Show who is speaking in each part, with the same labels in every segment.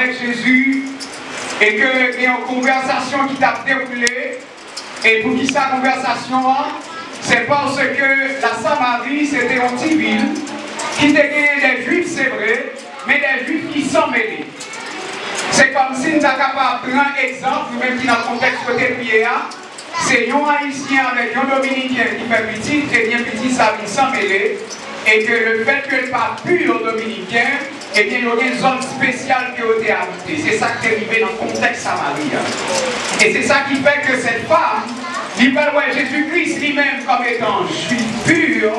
Speaker 1: avec Jésus et qu'il y a une conversation qui t'a déroulé. Et pour qui sa conversation, c'est parce que la Samarie, c'était une petite ville qui était des Juifs, c'est vrai, mais des Juifs qui sont mêlés. C'est comme si nous étions capables de prendre un exemple, même qui dans le contexte côté prier, c'est un Haïtien avec un Dominicain qui fait petit, et bien petit, ça vient sans mêler, et que le fait que le pas pur Dominicain, eh bien, il y a une zone spéciale qui a été habitée. C'est ça qui est arrivé dans le contexte Samarie. Et c'est ça qui fait que cette femme, il parle ouais, Jésus-Christ lui-même comme étant juif pur,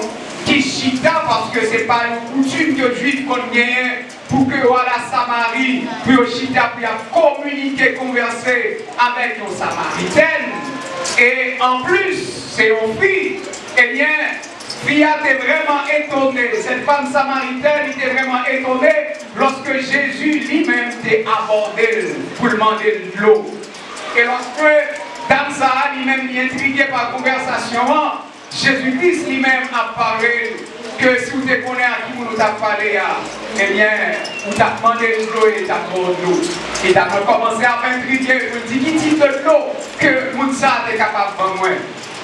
Speaker 1: qui chita parce que ce n'est pas une coutume que juif qu'on gagne pour que voilà Samarie, pour chita, pour communiquer, converser avec une Samaritaine. Et en plus, c'est une fille, eh bien, Fia était vraiment étonnée, cette femme samaritaine était vraiment étonnée lorsque Jésus lui-même t'est abordé pour demander de l'eau. Et lorsque Dame Sarah lui-même est intriguée par la conversation, Jésus-Christ lui-même a parlé que si vous te connaissez à qui vous nous avez parlé, eh bien, vous avez demandé de l'eau et vous avez demandé de l'eau. Et vous avez commencé à m'intriguer, vous dites qui type de l'eau que Mounsa est capable de moi.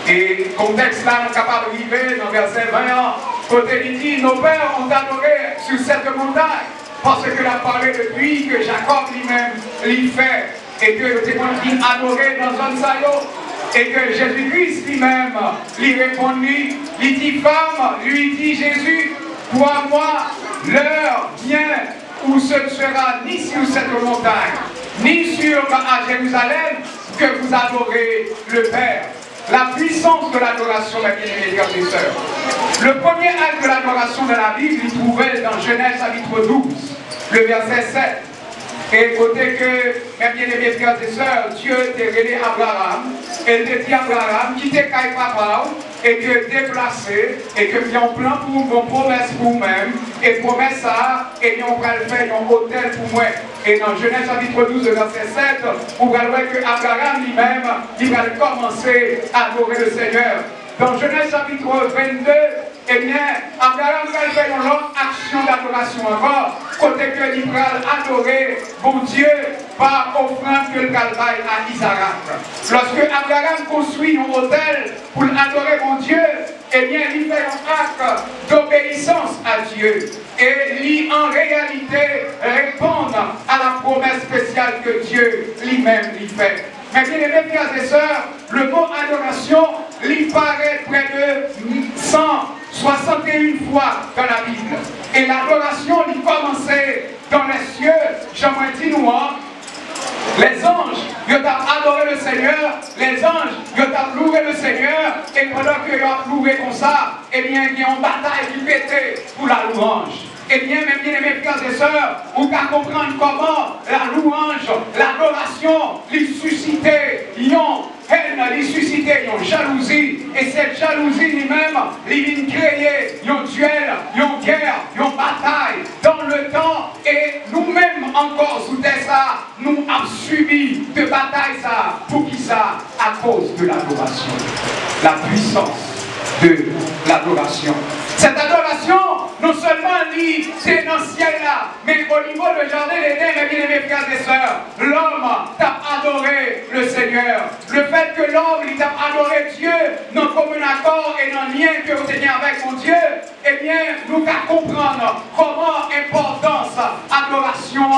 Speaker 1: Et le contexte là, nous sommes capables d'arriver dans le verset 20 ans, côté il dit, nos pères ont adoré sur cette montagne, parce que la parlé depuis que Jacob lui-même l'y fait, et que le témoin qui adoré dans un salaud, et que Jésus-Christ lui-même lui répondit, il dit femme, lui dit Jésus, crois-moi, l'heure vient où ce ne sera ni sur cette montagne, ni sur à Jérusalem, que vous adorez le Père. La puissance de l'adoration, mes bien-aimés frères et sœurs. Le premier acte de l'adoration de la Bible, il trouvait dans Genèse chapitre 12, le verset 7. Et côté que, mes bien-aimés frères et sœurs, Dieu t'a révélé Abraham, et il t'a dit Abraham, quittez Caille Papa, et que déplacé, et que bien plan pour vous, promesse pour vous-même, et promesse ça, et bien on va le faire un hôtel pour moi. Et dans Genèse chapitre 12, verset 7, on va voir que Abraham lui-même, il va commencer à adorer le Seigneur. Dans Genèse chapitre 22, eh bien, Abraham va faire une longue action d'adoration encore, côté que il va adorer bon Dieu par offrande que le calvaire à Isaac. Lorsque Abraham construit un hôtel pour adorer mon Dieu, eh bien, il fait un acte d'obéissance à Dieu. Et il, en réalité, répond à la promesse spéciale que Dieu lui-même lui fait. Mais bien aimés frères et sœurs, le mot adoration, il paraît près de 161 fois dans la Bible. Et l'adoration, il commençait dans les cieux, j'aimerais dire nous, les anges, ils ont adoré le Seigneur, les anges, ils ont loué le Seigneur, et pendant qu'ils ont loué comme ça, eh bien, il y a une bataille qui pétait pour la louange. Eh bien, mes bien-aimés frères et sœurs, vous pouvez comprendre comment la louange, l'adoration, les suscitait, ils ont haine, les suscitait, ils ont jalousie, et cette jalousie lui-même, ils viennent créer, ils ont duel, ils ont guerre, ils ont bataille dans le temps, et nous-mêmes encore sous ça, nous avons subi de bataille ça, pour qui ça? À cause de l'adoration, la puissance de l'adoration. Cette adoration, non seulement dit, c'est dans le ciel là, mais au niveau du jardin d'Éden, mes bien-aimés frères et sœurs, l'homme t'a adoré le Seigneur. Le fait que l'homme, il t'a adoré Dieu, dans commun accord et dans le lien que vous avez avec mon Dieu, eh bien, nous allons comprendre comment importance adoration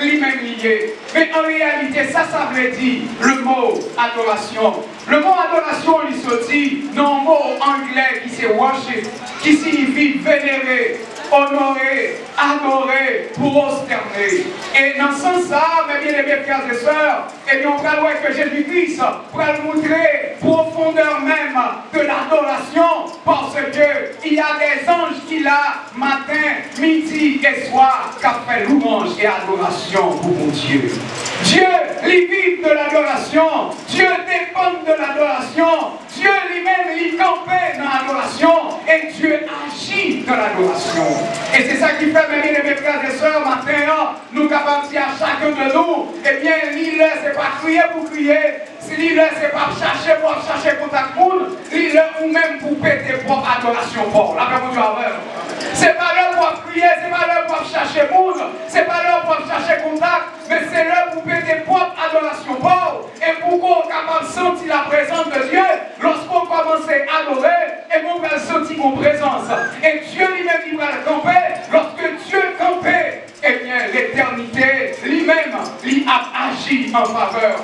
Speaker 1: lui-même liée. Mais en réalité, ça veut dire le mot adoration. Le mot adoration, il se dit dans un mot anglais qui c'est worship, qui signifie vénérer, honorer, adorer, prosterner. Et dans ce sens-là, mes bien-aimés frères et sœurs, eh bien, on va voir que Jésus-Christ va montrer profondeur même de l'adoration, parce qu'il y a des anges qui là, matin, midi et soir, qui fait louange et adoration pour mon Dieu. Dieu, il vit de l'adoration. Dieu dépend de l'adoration. Dieu lui-même, il campait dans l'adoration. Et Dieu agit de l'adoration. Et c'est ça qui fait, mes frères et sœurs, matin, nous capables de dire à chacun de nous, eh bien, l'île, c'est pas crier pour crier. L'île, c'est pas chercher pour ta coule. L'île, ou même pour péter propre adoration pour. La paix pour Dieu avec. C'est pas l'heure pour prier, c'est pas l'heure pour chercher monde, c'est pas l'heure pour chercher contact, mais c'est l'heure pour faire des propres adorations pauvres et pour qu'on soit capable de sentir la présence de Dieu lorsqu'on commence à adorer et qu'on va sentir mon présence. Et Dieu lui-même il va le camper. Lorsque Dieu campait, eh bien l'éternité lui-même lui a agi en faveur.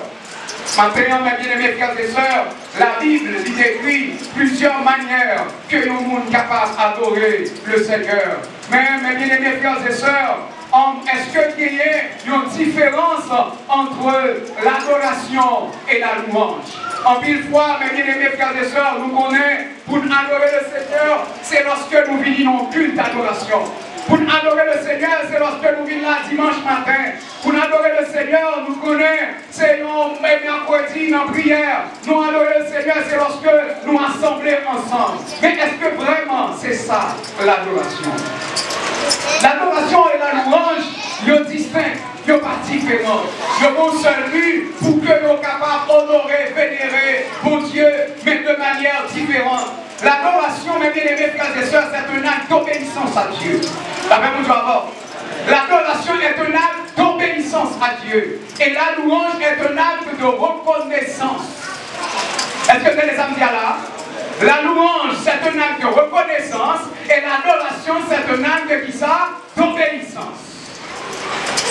Speaker 1: Maintenant, mes bien-aimés frères et sœurs, la Bible dit décrit plusieurs manières que nous sommes capables d'adorer le Seigneur. Mais mes bien-aimés frères et sœurs, est-ce qu'il y a une différence entre l'adoration et la louange? En pile fois, mes bien-aimés frères et sœurs, nous connaissons, pour adorer le Seigneur, c'est lorsque nous venons en culte d'adoration. Pour adorer le Seigneur, c'est lorsque nous venons là dimanche matin. Pour adorer le Seigneur, nous connaissons, c'est un mercredi en prière. Nous adorer le Seigneur, c'est lorsque nous assemblons ensemble. Mais est-ce que vraiment c'est ça l'adoration? L'adoration et la louange, ils sont distincts, ils ne sont pas différents. Ils ont un seul but pour que nous soyons capables d'honorer, vénérer mon Dieu, mais de manière différente. L'adoration, mes bien-aimés frères et sœurs, c'est un acte d'obéissance à Dieu. L'adoration est un acte d'obéissance à Dieu. Et la louange est un acte de reconnaissance. Est-ce que vous avez les amis là? La louange, c'est un acte de reconnaissance. Et l'adoration, c'est un acte qui ça? D'obéissance.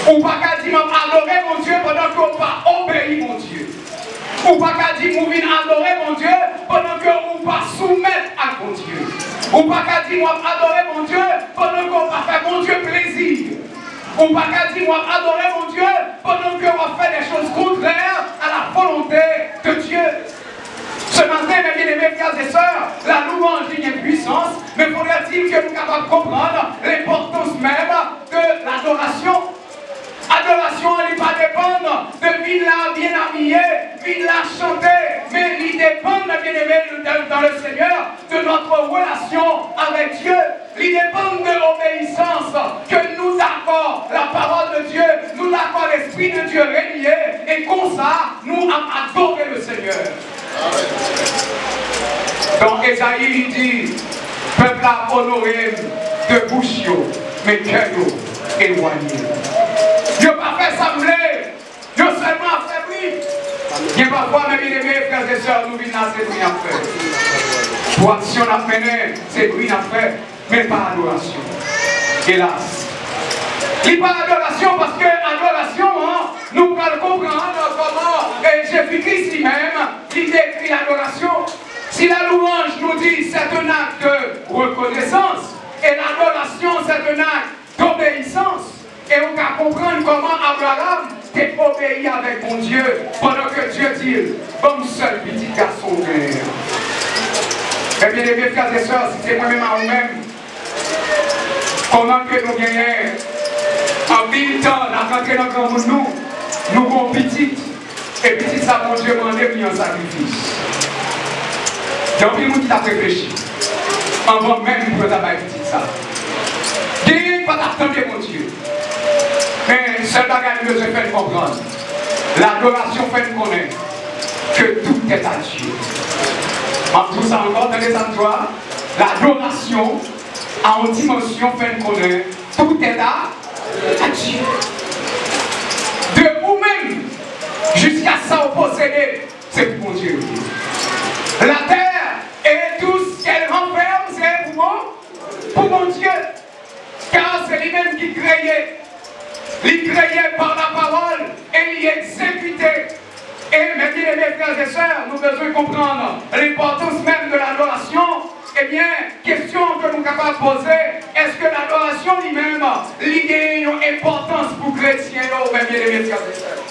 Speaker 1: On ne peut pas dire adorer mon Dieu pendant qu'on n'a pas obéi mon Dieu. On ne peut pas dire nous venons adorer mon Dieu pendant qu'on ne peut pas soumettre à mon Dieu. On ne peut pas dire moi adorer mon Dieu pendant qu'on va faire mon Dieu plaisir. On ne peut pas dire moi adorer mon Dieu pendant qu'on va faire des choses contraires à la volonté de Dieu. Ce matin, mes bien-aimés frères et sœurs, la louange est une puissance, mais faudrait-il que nous soyons capables de comprendre l'importance même de l'adoration. Adoration, elle ne va pas dépendre de villa bien habillé, villa chanté, mais il dépend, bien aimé, dans le Seigneur, de notre relation avec Dieu. Il dépend de l'obéissance que nous accorde la parole de Dieu, nous accorde l'Esprit de Dieu réveillé, et comme ça, nous avons adoré le Seigneur. Donc Esaïe il dit, peuple a honoré de bouche, mais cœur éloigné. Dieu n'a pas fait sembler, Dieu seulement affaibli. Dieu parfois, mes bien-aimés frères et sœurs, nous venons à cette nuit à faire. Pour action à mener, c'est nuit à faire, mais pas adoration. Hélas. Il n'y a pas adoration parce que adoration, hein, nous pouvons comprendre comment Jésus-Christ lui-même, il décrit l'adoration. Si la louange nous dit c'est un acte de reconnaissance, et l'adoration c'est un acte d'obéissance. Et on va comprendre comment Abraham t'est obéi avec mon Dieu pendant que Dieu dit, comme seul petit garçon mère. Eh bien, les mes frères et sœurs, si c'est moi-même à vous-même, comment que nous gagnons en 1000 ans, à rentrer dans le grand monde, nous avons petit, et petit ça, mon Dieu m'a demandé un sacrifice. Il y a un peu qui t'a réfléchi, avant même que tu aies petit ça. Dis pas d'attendre mon Dieu. Mais ce bagage nous fait comprendre. L'adoration fait nous connaître que tout est à Dieu. En tout ça encore dans les endroits, l'adoration en dimension fait nous connaître tout est à Dieu. De vous-même jusqu'à ça au posséder, c'est pour mon Dieu. La terre et tout ce qu'elle renferme, c'est pour mon Dieu. Car c'est lui-même qui créait. Il créait par la parole et il exécutait. Et mes bien-aimés frères et sœurs, nous devons comprendre l'importance même de l'adoration. Eh bien, question que nous sommes capables de poser, est-ce que l'adoration lui-même, il y a une importance pour les chrétiens, mes bien-aimés frères et sœurs?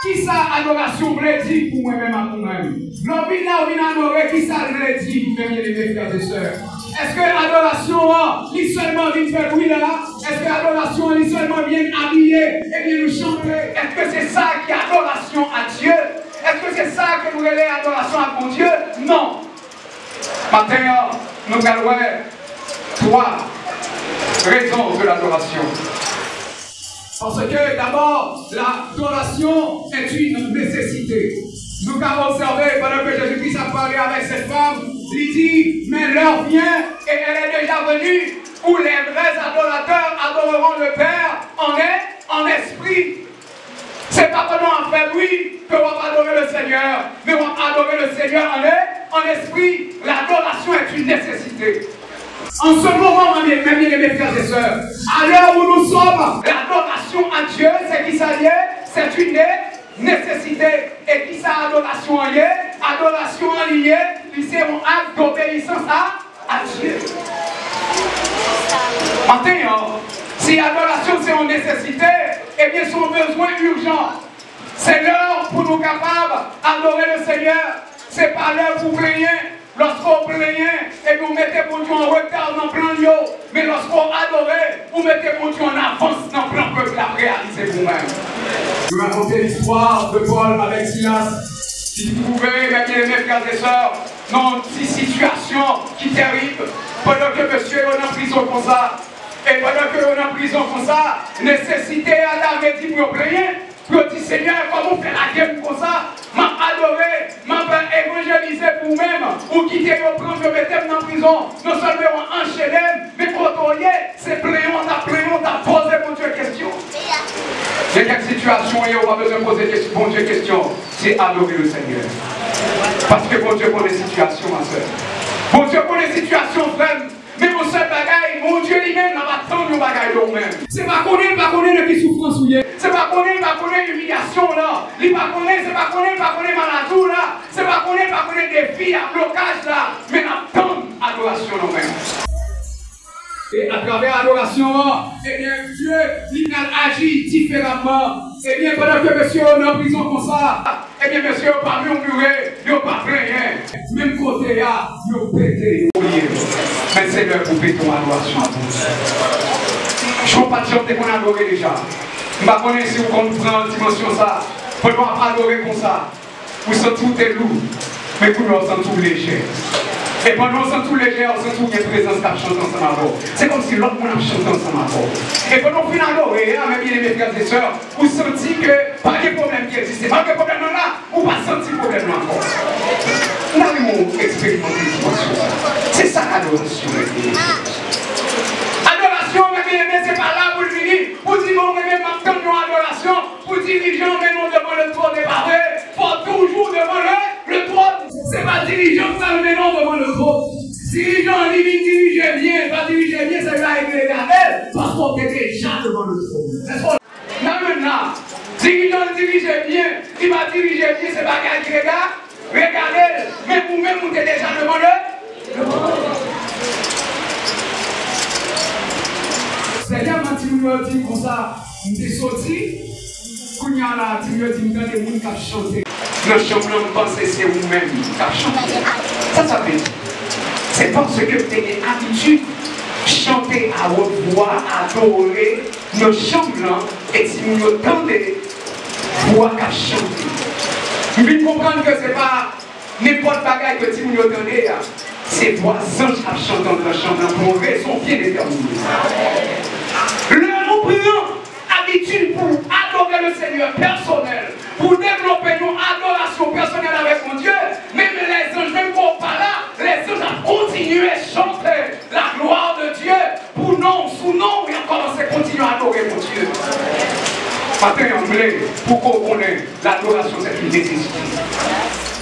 Speaker 1: Qui ça adoration veut dire pour moi-même à vous-même? L'objet là, on vient adorer, qui ça veut dire, mes bien-aimés frères et sœurs? Est-ce que l'adoration, il seulement vient faire bruit là? Est-ce que l'adoration, il seulement vient habiller et bien nous chanter? Est-ce que c'est ça qui est adoration à Dieu? Est-ce que c'est ça que nous relèvons adoration à mon Dieu? Non. Maintenant, nous allons voir 3 raisons de l'adoration. Parce que d'abord, l'adoration est une nécessité. Nous avons observé pendant que Jésus-Christ a parlé avec cette femme, il dit, mais l'heure vient et elle est déjà venue où les vrais adorateurs adoreront le Père en esprit C'est pas pendant un fait, oui, que on va adorer le Seigneur, mais on va adorer le Seigneur en esprit. L'adoration est une nécessité. En ce moment, mes bien-aimés frères et sœurs, à l'heure où nous sommes, l'adoration à Dieu, c'est qui ça y est? C'est une nécessité. Et qui ça, adoration en lié? Adoration en lié, c'est un acte d'obéissance à Dieu. Maintenant, si l'adoration c'est une nécessité, eh bien c'est un besoin urgent. C'est l'heure pour nous capables d'adorer le Seigneur. Ce n'est pas l'heure pour prier. Lorsqu'on prie, et vous mettez pour Dieu en retard dans le plan lieu. Mais lorsqu'on adore, vous mettez pour Dieu en avance dans le plan que vous avez réalisé vous-même. Je vais raconter l'histoire de Paul avec Silas. Si vous pouvez, mes bien-aimés frères et sœurs, dans une situation qui est terrible, pendant que monsieur est en prison comme ça, et pendant que est en prison comme ça, nécessité à la dit pour prier. Pour dire Seigneur, comment faire la guerre comme ça? M'a adoré, m'a évangélisé pour vous-même, ou quitter vos prendre, je mettais dans la prison. Non seulement enchaîné, mais quand on y est, c'est pléon, t'as posé mon Dieu question. Il y a quelques situations et on va besoin de poser mon Dieu question. C'est adorer le Seigneur. Parce que mon Dieu connaît les situations, ma soeur. Mon Dieu connaît les situations, frère. Mais mon seul bagaille, mon Dieu lui-même n'a pas tant de bagaille de même. C'est pas connaître de qui souffrance ou c'est pas connaître l'humiliation là. C'est pas connaître maladie là. C'est pas connaître des filles à blocage là. Mais n'a tant d'adoration nous-mêmes. Et à travers l'adoration, eh bien Dieu, il a agi différemment. Eh bien pendant que monsieur est en prison comme ça, eh bien monsieur n'a pas murmuré, il n'a pas rien. Même côté là, il a pété, il a oublié. Mais c'est l'heure pour péter ton adoration à tous. Je ne veux pas chanter qu'on adore déjà. Je ne sais pas si vous comprenez la dimension ça. Vous ne pouvez pas adorer comme ça. Vous sentez tout est lourd, mais vous nous sentez tout léger. Et pendant qu'on sent tout léger, on sent tout qu'il y a présence qui chante ensemble. C'est comme si l'autre monde chante ensemble. Et pendant qu'on finit adorer, mes bien-aimés frères et sœurs, vous sentez que pas de problème qui existe. Pas de problème là, vous ne pas sentir problème là encore. Nous avons expérimenté une dimension. C'est ça l'adoration. Adoration, mes bien-aimés, c'est pas là pour le finir. Pour dire, bon, mes bien-aimés, maintenant, adoration, pour dirigeant, mais non devant le trône des parés, faut toujours devant le trône. C'est pas dirigeant, ça le non devant le trône. Dirigeant, il dirige bien, pas diriger bien, ça va être l'éternel, parce qu'on est déjà devant le trône. Non, maintenant, dirigeant dirige bien, il va diriger bien, c'est pas quelqu'un qui regarde. Regardez, mais vous-même, vous êtes déjà devant le trône. C'est-à-dire, quand tu me dis comme ça, je suis sorti, quand il y a là, tu me dis, il y a des gens qui ont chanté. Le champion pensé, c'est vous-même qui avez chanté. Ça veut dire, c'est parce que vous avez l'habitude de chanter à haute voix, adorer le champion, et si vous entendez, voix qui a chanté. Vous devez comprendre que ce n'est pas n'importe bagaille que si vous entendez, c'est voisins qui ont chanté dans le champion pour une raison bien déterminée. Nous prenons habitude pour adorer le Seigneur personnel, pour développer une adoration personnelle avec mon Dieu. Même les anges, même qu'on parle là, les anges ont continué à chanter la gloire de Dieu pour non, sous nom, et encore on continuer à adorer mon Dieu. Maintenant, on voulait, pour qu'on connaisse, l'adoration c'est une nécessité.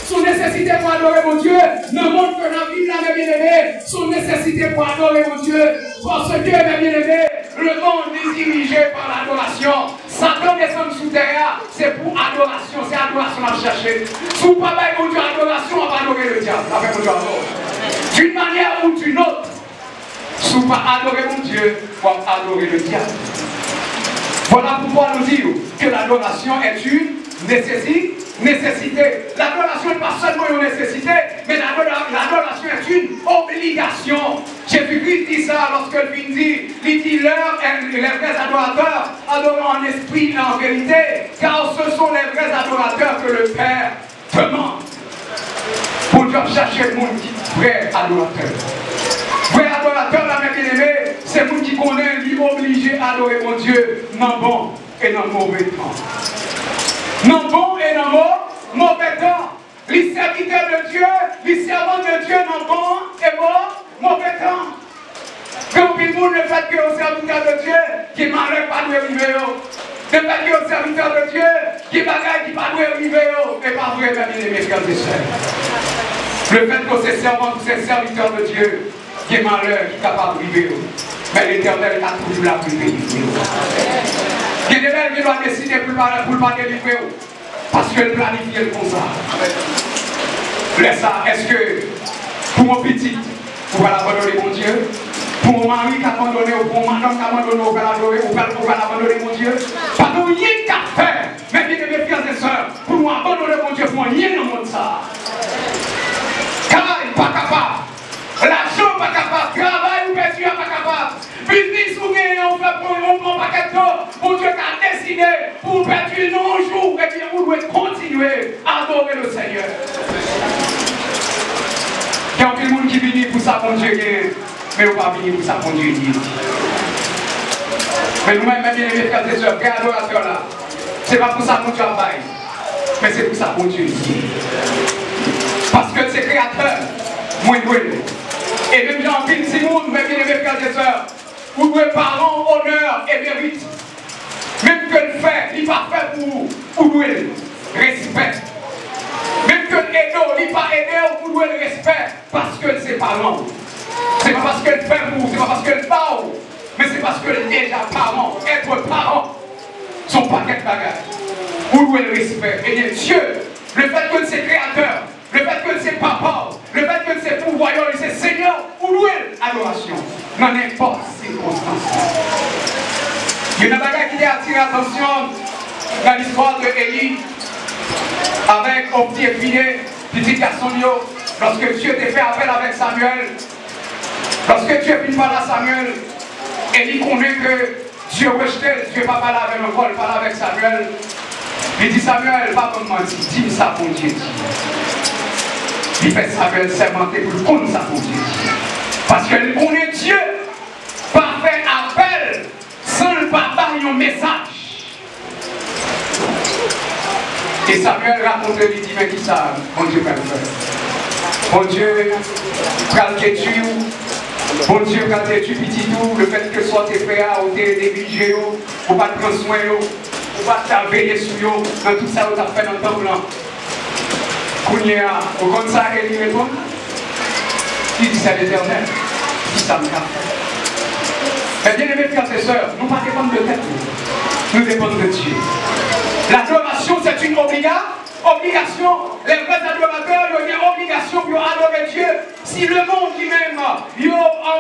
Speaker 1: Son nécessité pour adorer mon Dieu ne montre que la Bible la bien-aimée. Son nécessité pour adorer mon Dieu, parce que, mes bien-aimés, le monde est dirigé par l'adoration. Satan descend sous terre, c'est pour adoration, c'est adoration à chercher. Si vous ne pouvez pas mon Dieu adoration, on va adorer le diable. Avec mon Dieu d'une manière ou d'une autre. Si vous ne pouvez pas adorer mon Dieu, on va adorer le diable. Voilà pourquoi nous disons que l'adoration est une nécessité. L'adoration n'est pas seulement une nécessité, mais l'adoration est une obligation. Jésus-Christ dit ça lorsqu'il dit les vrais adorateurs adorent en esprit et en vérité, car ce sont les vrais adorateurs que le Père demande. Pour Dieu chercher le monde qui est vrai adorateur. Vrai adorateur, la même bien-aimée, c'est le monde qui connaît, lui obligé à adorer mon Dieu, non bon et non mauvais temps. Non bon et non mauvais temps. Les serviteurs de Dieu, les servants de Dieu, non bon et mauvais temps. Quand le monde le fait que le serviteur de Dieu, qui est malheureux par le rivière, le fait que le serviteur de Dieu, qui bagaille qui pas doit arriver, mais pas vrai, mes frères et sœurs. Le fait que ces servants, tous ces serviteurs de Dieu, qui est malheur, qui est capable de vivre, mais l'Éternel a toujours la plus délivrer. Il y a des gens qui doivent décider pour ne pas délivrer, parce qu'elle planifie comme ça. Laisse ça, est-ce que pour mon petit, vous allez abandonner mon Dieu? Pour mon mari qui a abandonné, ou pour mon madame qui a abandonné, vous allez adorer, vous allez abandonner mon Dieu? Pas de rien qu'à faire, mais bien mes frères et sœurs, pour nous abandonner mon Dieu, pour rien dans le monde ça. Car il n'est pas capable. L'argent n'est pas capable. Travail ou perdu n'est pas capable. Business ou gagne, on prend un paquet de temps. Mon Dieu qui a décidé pour perdre un jour, et bien vous devez continuer à adorer le Seigneur. Il y a un peu de monde qui vient pour ça, mon Dieu, mais on va venir pour ça, mon Dieu. Mais nous-mêmes, même les frères et sœurs, frères adorateurs là, ce n'est pas pour ça, mon Dieu, mais c'est pour ça, mon Dieu. Parce que c'est créateur, moi, et même Jean Pin Simon, mes bien-aimés frères et sœurs, vous devez parents, honneur et mérite. Même que le fait, il n'est pas fait pour vous, vous devez respect. Même que l'aider, il n'est pas aidé, vous devez le respect, parce que c'est parent. C'est pas parce qu'elle fait pour vous, c'est pas parce qu'elle parle, mais c'est parce qu'elle est déjà parent. Être parent, son paquet de bagages. Vous devez le respect. Et bien Dieu, le fait que c'est créateur, le fait que c'est papa, le fait que c'est pourvoyeur, c'est Seigneur, où louer l'adoration, dans n'importe quelle circonstance. Il y a une bagarre qui a attiré l'attention dans l'histoire de Élie, avec Opti et Phiné, petit garçon, lorsque Dieu t'a fait appel avec Samuel, lorsque Dieu vient parler à Samuel, Élie connaît que Dieu rejetait, Dieu pas parlé avec le corps, il parle avec Samuel. Il dit Samuel, pas comme moi, dis ça pour Dieu. Il fait Samuel sermenter pour le compte ça pour Dieu. Parce qu'il connaît Dieu, pas fait appel sans le papa et un message. Et Samuel raconte, il dit, mais qui ça, mon Dieu, peut faire? Mon Dieu, quand tu bon Dieu, quand tu petit tout, le fait que soit tes frères ou tes négligés, ou pas prendre soin, ou pas veiller sur eux, dans tout ça, vous avez fait dans le temps blanc. Au comme ça, il répond. Il dit c'est l'Éternel. Il dit ça me fait. Mais bien aimés frères et sœurs, nous ne dépendons pas de tête, nous dépendons de Dieu. L'adoration, c'est une obligation. Les vrais adorateurs, il y a une obligation pour adorer Dieu. Si le monde lui-même n'est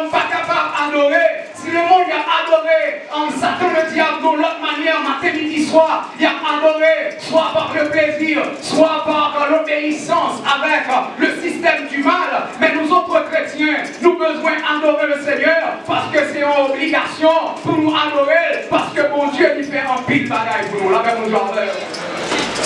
Speaker 1: pas capable d'adorer, si le monde a adoré en Satan le diable de l'autre manière, matin, midi, soir, il a adoré soit par le plaisir, soit par l'obéissance avec le système du mal. Mais nous autres chrétiens, nous avons besoin d'adorer le Seigneur parce que c'est une obligation pour nous adorer, parce que mon Dieu lui fait un pile bagaille pour nous. Là, mon Dieu,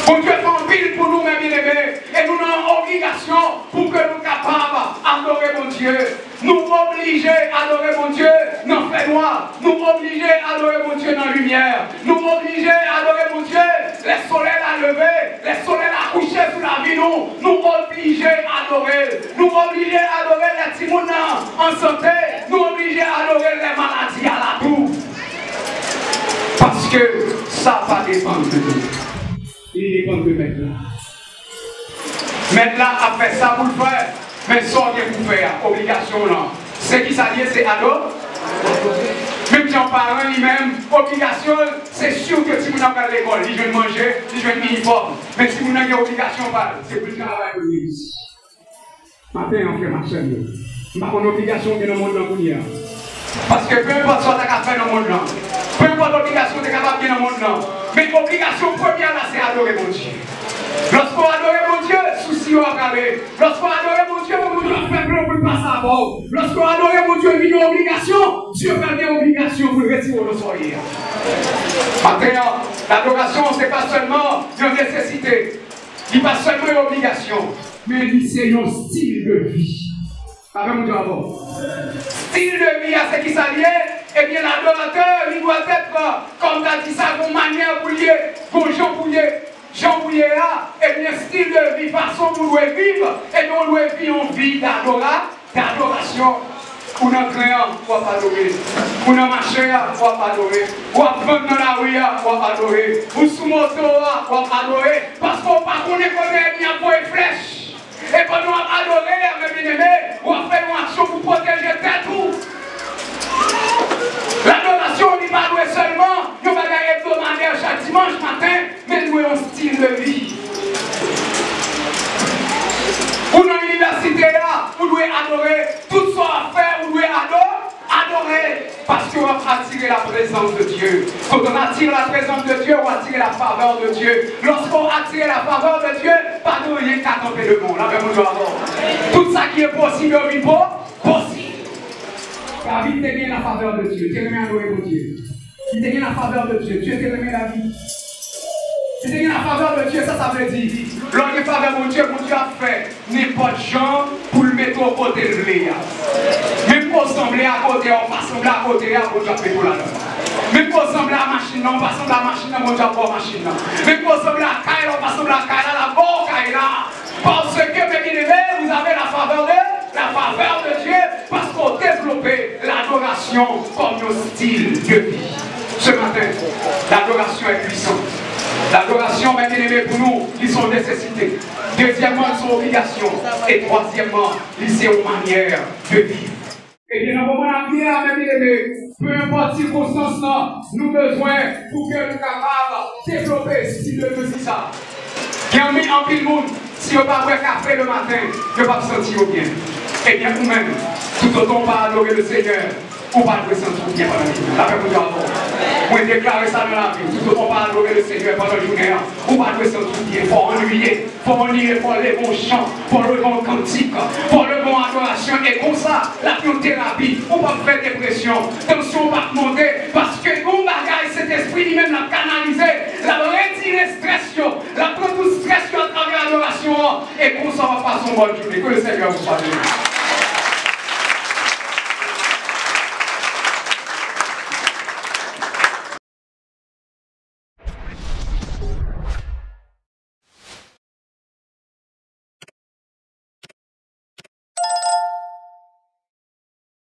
Speaker 1: mon Dieu fait un pile pour nous, mes bien-aimés, et nous avons une obligation pour que nous soyons capables d'adorer mon Dieu. Nous obliger à adorer mon Dieu dans le fait noir. Nous obliger à adorer mon Dieu dans la lumière. Nous obliger à adorer mon Dieu, les soleils à lever, les soleils à coucher sur la vie. Nous obliger à adorer. Nous obliger à adorer les petits en santé. Nous obliger à adorer les maladies à la toux. Parce que ça va dépendre de nous. Il dépend de maintenant. Maintenant, après ça, vous le faites. Mais ça, vous faire, obligation là. Ce qui s'allie, c'est adorer. Même si on parle lui-même, obligation, c'est sûr que si vous n'avez pas l'école, il veut manger, il veut un uniforme. Mais si vous n'avez pas obligation, c'est plus de travail pour l'église. Matin, on fait ma soeur. Je n'ai pas une obligation dans le monde là. Parce que peu importe ce que tu as fait dans le monde là, peu importe l'obligation que tu es capable de faire dans le monde là, mais l'obligation première là, c'est adorer mon Dieu. Lorsqu'on adore mon Dieu, souci au carré. Lorsqu'on adore mon Dieu, on doit faire blanc pour le passer à bord. Lorsqu'on adore mon Dieu, il y a une obligation. Dieu fait des obligations pour le retirer le soir. Maintenant, l'adoration, ce n'est pas seulement une nécessité. Il n'est pas seulement une obligation, mais c'est un style de vie. Avec mon Dieu avant. Style de vie à ce qui s'allie, eh bien l'adorateur, il doit être, comme tu as dit ça, une manière pour lier, pour Jean Bouillet. Jean Bouillet là, eh bien style de vie, façon pour nous vivre, et nous devons vivre une vie d'adoration. Ou dans le train, on va adorer. Ou dans le marché, on va adorer. Ou à prendre dans la rue, on va adorer. Ou sous moto, on va adorer. Parce qu'on ne connaît pas combien il y a flèche. Et quand nous adorons, mes bien-aimés, on va faire une action pour protéger tête tout. L'adoration n'est pas douée seulement, nous allons hebdomadaire chaque dimanche matin, mais nous avons un style de vie. Pour dans l'université là, vous devez adorer tout ce qu'on a fait, vous devez adorer, parce qu'on va attirer la présence de Dieu. Quand on attire la présence de Dieu, on attire la faveur de Dieu. Lorsqu'on attire la faveur de Dieu, pas de rien qu'à camper le monde. Là, même nous avons tout ça qui est possible, possible. Car il t'aimait la faveur de Dieu. Tu aimais adorer pour Dieu. Il t'aimait la faveur de Dieu. Dieu t'aimait la vie. Tu t'aimais la faveur de Dieu, ça veut dire. Lorsque la faveur de Dieu, mon Dieu a fait n'importe gens pour le mettre au côté de l'Éa. Même pour sembler à côté, on va sembler à côté, on va faire tout là-dedans. Même pour sembler à la machine, on va sembler à la machine, on va faire la machine. Même pour sembler à la caille, on va sembler à la caille, la bonne caille là. Parce que, mes bien-aimés, vous avez la faveur de Dieu, parce qu'on développe l'adoration comme un style de vie. Ce matin, l'adoration est puissante. L'adoration, mes bien-aimés, pour nous, ils sont nécessités. Deuxièmement, ils sont obligations. Et troisièmement, ils sont une manière de vivre. Et bien, dans le moment de la vie, mes bien-aimés, peu importe circonstance, nous avons besoin pour que nous capables de développer ce style de vie. Il y a un pile monde, si on ne pas boire café le matin, je ne vais pas me sentir bien. Eh bien, vous-même, tout autant pas adorer le Seigneur, on ne va pas se sentir bien pendant la journée. La paix pour Dieu avant. Moi, je déclare ça dans la vie. Tout autant pas adorer le Seigneur pendant la journée, on ne va pas se sentir bien. Il faut ennuyer, il faut ennuyer, il faut les bons chants, il faut le bon cantique, il faut le bon adoration. Et comme ça, la thérapie, on va faire dépression. Tension va monter parce que mon bagage, cet esprit lui-même l'a canalisé, l'a retiré stress, l'a pris tout stress à travers l'adoration. Et comme ça, on va passer une bonne journée. Que le Seigneur vous soit béni.